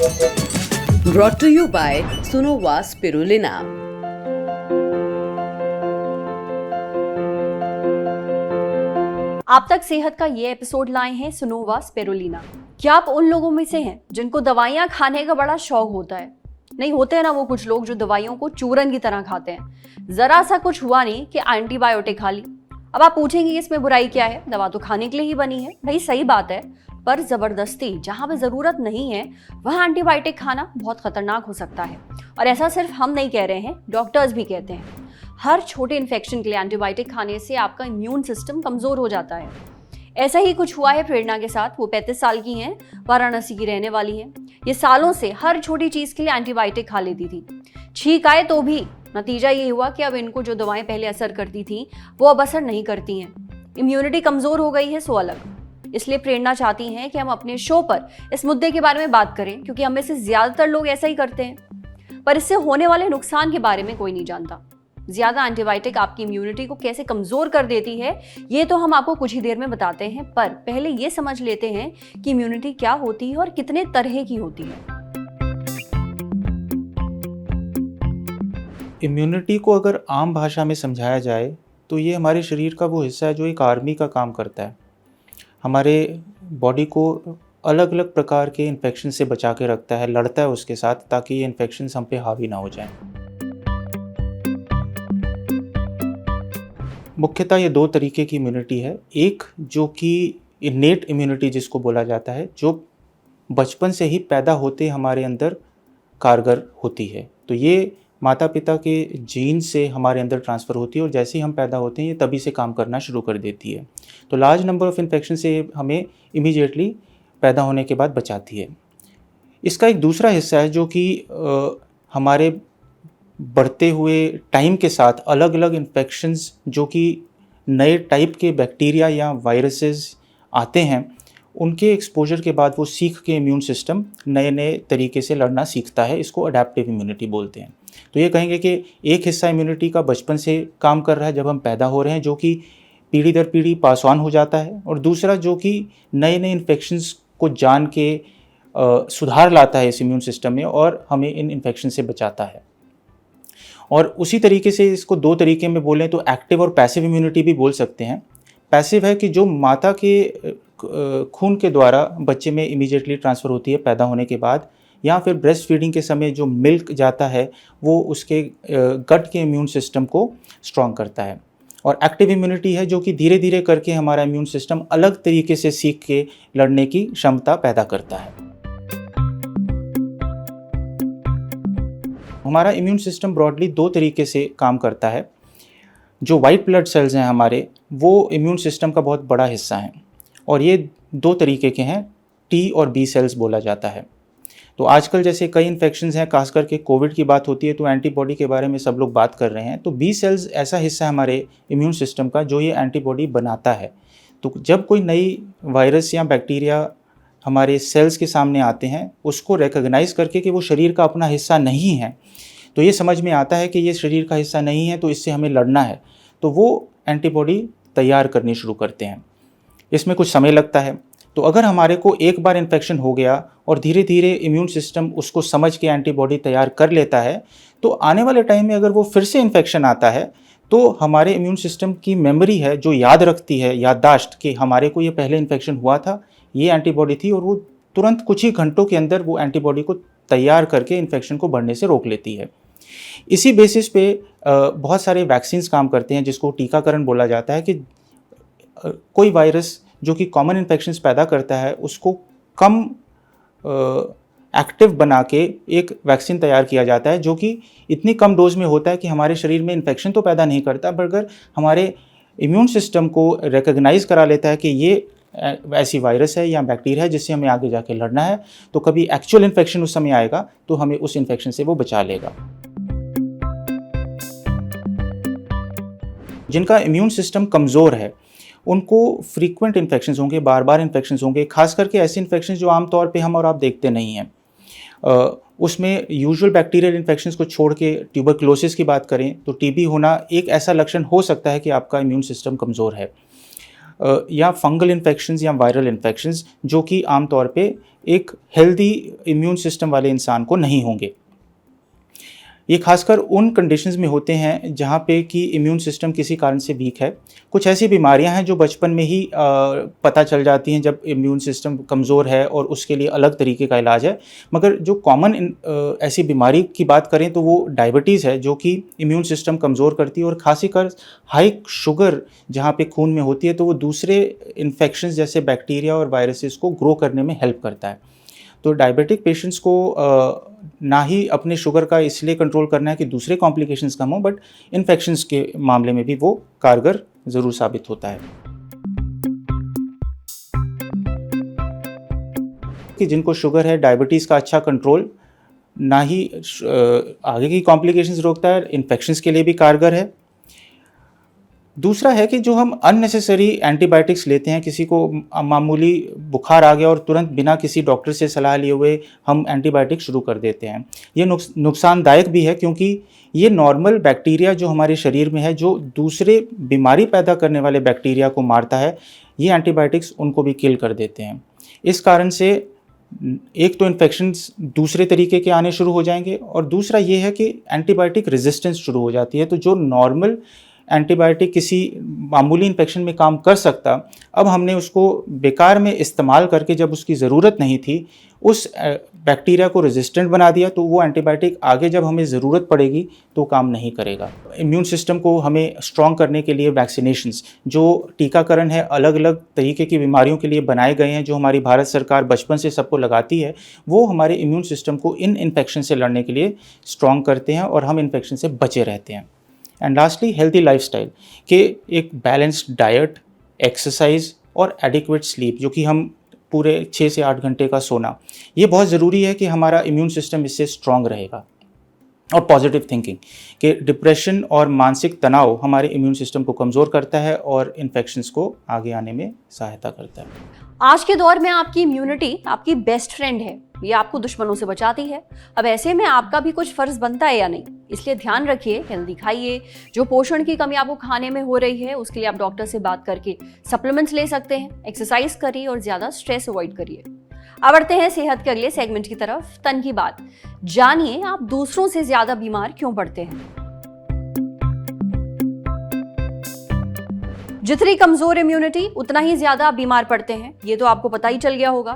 Brought to you by Sunova Spirulina. आप तक सेहत का ये एपिसोड लाए हैं सुनोवा स्पिरुलिना। क्या आप उन लोगों में से हैं जिनको दवाइयाँ खाने का बड़ा शौक होता है? नहीं होते हैं ना वो कुछ लोग जो दवाइयों को चूरन की तरह खाते हैं। जरा सा कुछ हुआ नहीं कि एंटीबायोटिक खा ली। अब आप पूछेंगे इसमें बुराई क्या है, दवा तो खाने के लिए ही बनी है। भाई सही बात है, पर जबरदस्ती जहां पे जरूरत नहीं है वहां एंटीबायोटिक खाना बहुत खतरनाक हो सकता है। और ऐसा सिर्फ हम नहीं कह रहे हैं, डॉक्टर्स भी कहते हैं। हर छोटे इन्फेक्शन के लिए एंटीबायोटिक खाने से आपका इम्यून सिस्टम कमजोर हो जाता है। ऐसा ही कुछ हुआ है प्रेरणा के साथ। वो 35 साल की हैं, वाराणसी की रहने वाली हैं। ये सालों से हर छोटी चीज के लिए एंटीबायोटिक खा लेती थी, छींक आए तो भी। नतीजा ये हुआ कि अब इनको जो दवाएं पहले असर करती थी वो अब असर नहीं करती हैं। इम्यूनिटी कमजोर हो गई है, सो अलग। इसलिए प्रेरणा चाहती हैं कि हम अपने शो पर इस मुद्दे के बारे में बात करें, क्योंकि हम में से ज्यादातर लोग ऐसा ही करते हैं, पर इससे होने वाले नुकसान के बारे में कोई नहीं जानता। ज्यादा एंटीबायोटिक आपकी इम्यूनिटी को कैसे कमजोर कर देती है ये तो हम आपको कुछ ही देर में बताते हैं, पर पहले ये समझ लेते हैं कि इम्यूनिटी क्या होती है और कितने तरह की होती है। इम्यूनिटी को अगर आम भाषा में समझाया जाए तो ये हमारे शरीर का वो हिस्सा है जो एक आर्मी का काम करता है। हमारे बॉडी को अलग अलग प्रकार के इन्फेक्शन से बचा के रखता है, लड़ता है उसके साथ, ताकि ये इन्फेक्शन हम पे हावी ना हो जाएं। मुख्यतः ये दो तरीके की इम्यूनिटी है। एक जो कि इनेट इम्यूनिटी जिसको बोला जाता है, जो बचपन से ही पैदा होते हमारे अंदर कारगर होती है। तो ये माता पिता के जीन से हमारे अंदर ट्रांसफ़र होती है और जैसे ही हम पैदा होते हैं ये तभी से काम करना शुरू कर देती है। तो लार्ज नंबर ऑफ़ इन्फेक्शन से हमें इमीडिएटली पैदा होने के बाद बचाती है। इसका एक दूसरा हिस्सा है जो कि हमारे बढ़ते हुए टाइम के साथ अलग अलग इन्फेक्शंस, जो कि नए टाइप के बैक्टीरिया या वायरसेस आते हैं, उनके एक्सपोजर के बाद वो सीख के इम्यून सिस्टम नए नए तरीके से लड़ना सीखता है। इसको अडेप्टिव इम्यूनिटी बोलते हैं। तो ये कहेंगे कि एक हिस्सा इम्यूनिटी का बचपन से काम कर रहा है जब हम पैदा हो रहे हैं, जो कि पीढ़ी दर पीढ़ी पास ऑन हो जाता है, और दूसरा जो कि नए नए इन्फेक्शंस को जान के सुधार लाता है इस इम्यून सिस्टम में और हमें इन इन्फेक्शन से बचाता है। और उसी तरीके से इसको दो तरीके में बोलें तो एक्टिव और पैसिव इम्यूनिटी भी बोल सकते हैं। पैसिव है कि जो माता के खून के द्वारा बच्चे में इमीडिएटली ट्रांसफ़र होती है पैदा होने के बाद, या फिर ब्रेस्ट फीडिंग के समय जो मिल्क जाता है वो उसके गट के इम्यून सिस्टम को स्ट्रॉन्ग करता है। और एक्टिव इम्यूनिटी है जो कि धीरे धीरे करके हमारा इम्यून सिस्टम अलग तरीके से सीख के लड़ने की क्षमता पैदा करता है। हमारा इम्यून सिस्टम ब्रॉडली दो तरीके से काम करता है। जो वाइट ब्लड सेल्स हैं हमारे, वो इम्यून सिस्टम का बहुत बड़ा हिस्सा हैं, और ये दो तरीके के हैं, टी और बी सेल्स बोला जाता है। तो आजकल जैसे कई इन्फेक्शंस हैं, खास करके कोविड की बात होती है तो एंटीबॉडी के बारे में सब लोग बात कर रहे हैं। तो बी सेल्स ऐसा हिस्सा है हमारे इम्यून सिस्टम का जो ये एंटीबॉडी बनाता है। तो जब कोई नई वायरस या बैक्टीरिया हमारे सेल्स के सामने आते हैं, उसको रिकॉग्नाइज करके कि वो शरीर का अपना हिस्सा नहीं है, तो ये समझ में आता है कि ये शरीर का हिस्सा नहीं है, तो इससे हमें लड़ना है, तो वो एंटीबॉडी तैयार करनी शुरू करते हैं। इसमें कुछ समय लगता है। तो अगर हमारे को एक बार इन्फेक्शन हो गया और धीरे धीरे इम्यून सिस्टम उसको समझ के एंटीबॉडी तैयार कर लेता है, तो आने वाले टाइम में अगर वो फिर से इन्फेक्शन आता है तो हमारे इम्यून सिस्टम की मेमोरी है जो याद रखती है, याददाश्त, कि हमारे को ये पहले इन्फेक्शन हुआ था, ये एंटीबॉडी थी, और वो तुरंत कुछ ही घंटों के अंदर वो एंटीबॉडी को तैयार करके इन्फेक्शन को बढ़ने से रोक लेती है। इसी बेसिस पे बहुत सारे वैक्सीन्स काम करते हैं जिसको टीकाकरण बोला जाता है, कि कोई वायरस जो कि कॉमन इन्फेक्शंस पैदा करता है उसको कम एक्टिव बना के एक वैक्सीन तैयार किया जाता है, जो कि इतनी कम डोज में होता है कि हमारे शरीर में इन्फेक्शन तो पैदा नहीं करता, बल्कि हमारे इम्यून सिस्टम को रिकॉग्नाइज करा लेता है कि ये ऐसी वायरस है या बैक्टीरिया है जिससे हमें आगे जाके लड़ना है। तो कभी एक्चुअल इन्फेक्शन उस समय आएगा तो हमें उस इन्फेक्शन से वो बचा लेगा। जिनका इम्यून सिस्टम कमज़ोर है उनको फ्रीक्वेंट इन्फेक्शंस होंगे, बार बार इन्फेक्शंस होंगे, खास करके ऐसे इन्फेक्शंस जो आमतौर पे हम और आप देखते नहीं हैं। उसमें यूजुअल बैक्टीरियल इन्फेक्शंस को छोड़ के ट्यूबरक्लोसिस की बात करें तो टीबी होना एक ऐसा लक्षण हो सकता है कि आपका इम्यून सिस्टम कमज़ोर है। या फंगल इन्फेक्शंस या वायरल इन्फेक्शंस, जो कि आमतौर पे एक हेल्दी इम्यून सिस्टम वाले इंसान को नहीं होंगे। ये खासकर उन कंडीशंस में होते हैं जहाँ पे कि इम्यून सिस्टम किसी कारण से वीक है। कुछ ऐसी बीमारियाँ हैं जो बचपन में ही पता चल जाती हैं जब इम्यून सिस्टम कमज़ोर है, और उसके लिए अलग तरीके का इलाज है। मगर जो कॉमन ऐसी बीमारी की बात करें तो वो डायबिटीज़ है, जो कि इम्यून सिस्टम कमज़ोर करती है, और खासकर हाई शुगर जहाँ पे खून में होती है तो वो दूसरे इन्फेक्शंस जैसे बैक्टीरिया और वायरसेस को ग्रो करने में हेल्प करता है। तो डायबिटिक पेशेंट्स को ना ही अपने शुगर का इसलिए कंट्रोल करना है कि दूसरे कॉम्प्लिकेशंस कम हो, बट इन्फेक्शंस के मामले में भी वो कारगर ज़रूर साबित होता है। कि जिनको शुगर है, डायबिटीज़ का अच्छा कंट्रोल ना ही आगे की कॉम्प्लिकेशंस रोकता है, इन्फेक्शंस के लिए भी कारगर है। दूसरा है कि जो हम अननेसेसरी एंटीबायोटिक्स लेते हैं, किसी को मामूली बुखार आ गया और तुरंत बिना किसी डॉक्टर से सलाह लिए हुए हम एंटीबायोटिक शुरू कर देते हैं। ये नुकसानदायक भी है, क्योंकि ये नॉर्मल बैक्टीरिया जो हमारे शरीर में है, जो दूसरे बीमारी पैदा करने वाले बैक्टीरिया को मारता है, ये एंटीबायोटिक्स उनको भी किल कर देते हैं। इस कारण से एक तो इन्फेक्शंस दूसरे तरीके के आने शुरू हो जाएंगे, और दूसरा ये है कि एंटीबायोटिक रेजिस्टेंस शुरू हो जाती है। तो जो नॉर्मल एंटीबायोटिक किसी मामूली इन्फेक्शन में काम कर सकता, अब हमने उसको बेकार में इस्तेमाल करके, जब उसकी ज़रूरत नहीं थी, उस बैक्टीरिया को रेजिस्टेंट बना दिया, तो वो एंटीबायोटिक आगे जब हमें ज़रूरत पड़ेगी तो काम नहीं करेगा। इम्यून सिस्टम को हमें स्ट्रॉन्ग करने के लिए वैक्सीनेशंस, जो टीकाकरण है, अलग अलग तरीके की बीमारियों के लिए बनाए गए हैं, जो हमारी भारत सरकार बचपन से सबको लगाती है, वो हमारे इम्यून सिस्टम को इन इन्फेक्शन से लड़ने के लिए स्ट्रॉन्ग करते हैं और हम इन्फेक्शन से बचे रहते हैं। एंड लास्टली हेल्थी लाइफस्टाइल के एक बैलेंस्ड डाइट, एक्सरसाइज और एडिक्वेट स्लीप, जो कि हम पूरे 6 से 8 घंटे का सोना, ये बहुत ज़रूरी है कि हमारा इम्यून सिस्टम इससे स्ट्रॉन्ग रहेगा। और पॉजिटिव थिंकिंग कि डिप्रेशन और मानसिक तनाव हमारे इम्यून सिस्टम को कमज़ोर करता है और इन्फेक्शंस को आगे आने में सहायता करता है। आज के दौर में आपकी इम्यूनिटी आपकी बेस्ट फ्रेंड है, ये आपको दुश्मनों से बचाती है। अब ऐसे में आपका भी कुछ फर्ज बनता है या नहीं, इसलिए ध्यान रखिए, हेल्दी खाइए। जो पोषण की कमी आपको खाने में हो रही है, उसके लिए आप डॉक्टर से बात करके सप्लीमेंट्स ले सकते हैं। एक्सरसाइज करिए और ज्यादा स्ट्रेस अवॉइड करिए। अब बढ़ते हैं सेहत के अगले सेगमेंट की तरफ, तन की बात। जानिए आप दूसरों से ज्यादा बीमार क्यों पड़ते हैं। जितनी कमजोर इम्यूनिटी, उतना ही ज्यादा आप बीमार पड़ते हैं, ये तो आपको पता ही चल गया होगा।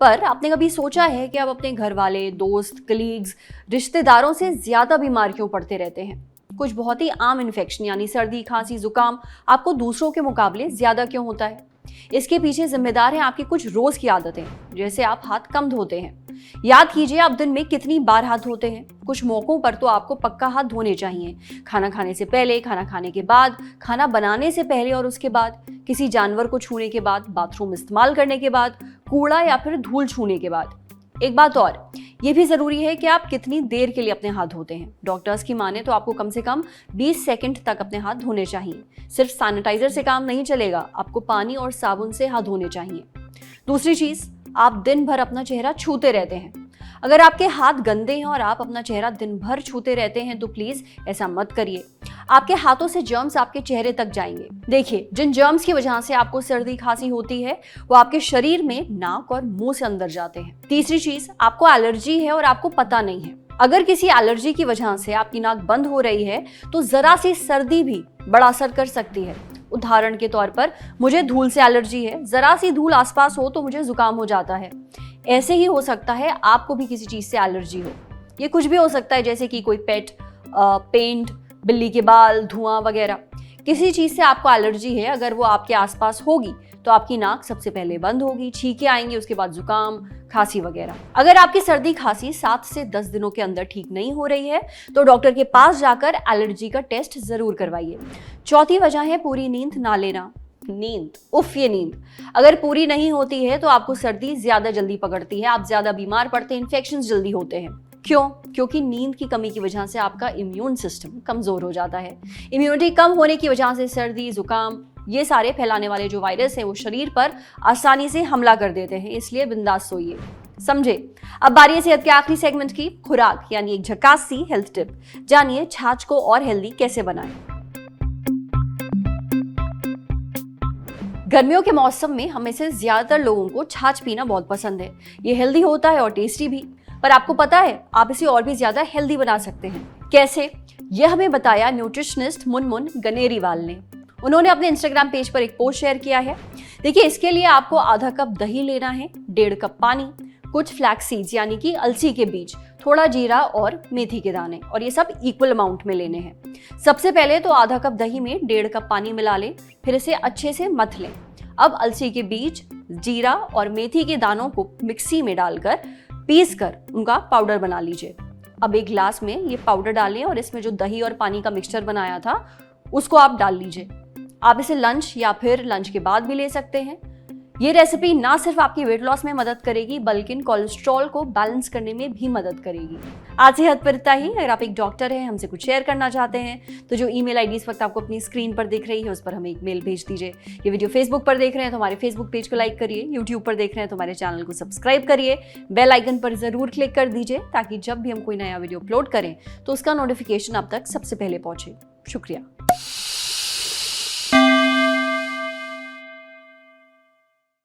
पर आपने कभी सोचा है कि आप अपने घर वाले, दोस्त, कलीग्स, रिश्तेदारों से ज्यादा बीमार क्यों पड़ते रहते हैं? कुछ बहुत ही आम इन्फेक्शन यानी सर्दी, खांसी, जुकाम आपको दूसरों के मुकाबले ज्यादा क्यों होता है? इसके पीछे जिम्मेदार है आपकी कुछ रोज की आदतें, जैसे आप हाथ कम धोते हैं। याद कीजिए आप दिन में कितनी बार हाथ धोते हैं। कुछ मौकों पर तो आपको पक्का हाथ धोने चाहिए। खाना खाने से पहले, खाना खाने के बाद, खाना बनाने से पहले और उसके बाद, किसी जानवर को छूने के बाद, बाथरूम इस्तेमाल करने के बाद, कूड़ा या फिर धूल छूने के बाद। एक बात और, ये भी जरूरी है कि आप कितनी देर के लिए अपने हाथ धोते हैं। डॉक्टर्स की माने तो आपको कम से कम 20 सेकंड तक अपने हाथ धोने चाहिए। सिर्फ सैनिटाइजर से काम नहीं चलेगा, आपको पानी और साबुन से हाथ धोने चाहिए। दूसरी चीज, आप दिन भर अपना चेहरा छूते रहते हैं। अगर आपके हाथ गंदे हैं और आप अपना चेहरा दिन भर छूते रहते हैं तो प्लीज ऐसा मत करिए। आपके हाथों से जर्म्स आपके चेहरे तक जाएंगे। देखिए, जिन जर्म्स की वजह से आपको सर्दी खांसी होती है, वो आपके शरीर में नाक और मुंह से अंदर जाते हैं। तीसरी चीज, आपको एलर्जी है और आपको पता नहीं है। अगर किसी एलर्जी की वजह से आपकी नाक बंद हो रही है तो जरा सी सर्दी भी बड़ा असर कर सकती है। उदाहरण के तौर पर, मुझे धूल से एलर्जी है, जरा सी धूल आसपास हो तो मुझे जुकाम हो जाता है। ऐसे ही हो सकता है आपको भी किसी चीज से एलर्जी हो। ये कुछ भी हो सकता है, जैसे कि कोई पेट, पेंट, बिल्ली के बाल, धुआं वगैरह। किसी चीज से आपको एलर्जी है, अगर वो आपके आसपास होगी तो आपकी नाक सबसे पहले बंद होगी, छींकें आएंगी, उसके बाद जुकाम, खांसी वगैरह। अगर आपकी सर्दी खांसी 7 से 10 दिनों के अंदर ठीक नहीं हो रही है तो डॉक्टर के पास जाकर एलर्जी का टेस्ट जरूर करवाइए। चौथी वजह है पूरी नींद ना लेना। नींद, उफ, ये नींद अगर पूरी नहीं होती है तो आपको सर्दी ज्यादा जल्दी पकड़ती है, आप ज्यादा बीमार पड़ते हैं, इन्फेक्शन जल्दी होते हैं। क्यों? क्योंकि नींद की कमी की वजह से आपका इम्यून सिस्टम कमजोर हो जाता है। इम्यूनिटी कम होने की वजह से सर्दी, जुकाम, ये सारे फैलाने वाले जो वायरस हैं वो शरीर पर आसानी से हमला कर देते हैं। इसलिए बिंदास सोइए। समझे? अब बारी है सेहत के आखिरी सेगमेंट की, खुराक, यानी एक झकास सी हेल्थ टिप। जानिए छाछ को और हेल्दी कैसे बनाएं। गर्मियों के मौसम में हम में से ज्यादातर लोगों को छाछ पीना बहुत पसंद है। ये हेल्दी होता है और टेस्टी भी। पर आपको पता है आप इसे और भी ज्यादा हेल्दी बना सकते हैं। कैसे? यह हमें बताया न्यूट्रिशनिस्ट मुनमुन गनेरीवाल ने। उन्होंने अपने इंस्टाग्राम पेज पर एक पोस्ट शेयर किया है। देखिए, इसके लिए आपको आधा कप दही लेना है, 1.5 कप पानी, कुछ फ्लैक्स सीड्स यानी कि अलसी के बीज, थोड़ा जीरा और मेथी के दाने, और ये सब इक्वल अमाउंट में लेने हैं। सबसे पहले तो आधा कप दही में 1.5 कप पानी मिला लें, फिर इसे अच्छे से मथ लें। अब अलसी के बीज, जीरा और मेथी के दानों को मिक्सी में डालकर पीस कर उनका पाउडर बना लीजिए। अब एक ग्लास में ये पाउडर डालें और इसमें जो दही और पानी का मिक्सचर बनाया था उसको आप डाल लीजिए। आप इसे लंच या फिर लंच के बाद भी ले सकते हैं। ये रेसिपी ना सिर्फ आपकी वेट लॉस में मदद करेगी बल्कि कोलेस्ट्रॉल को बैलेंस करने में भी मदद करेगी। आज सेहत पर इतना ही। अगर आप एक डॉक्टर हैं, हमसे कुछ शेयर करना चाहते हैं तो जो ईमेल आईडी इस वक्त आपको अपनी स्क्रीन पर दिख रही है उस पर हमें एक मेल भेज दीजिए। ये वीडियो फेसबुक पर देख रहे हैं तो हमारे फेसबुक पेज को लाइक करिए, यूट्यूब पर देख रहे हैं तो हमारे चैनल को सब्सक्राइब करिए, बेल आइकन पर जरूर क्लिक कर दीजिए ताकि जब भी हम कोई नया वीडियो अपलोड करें तो उसका नोटिफिकेशन आप तक सबसे पहले पहुंचे। शुक्रिया।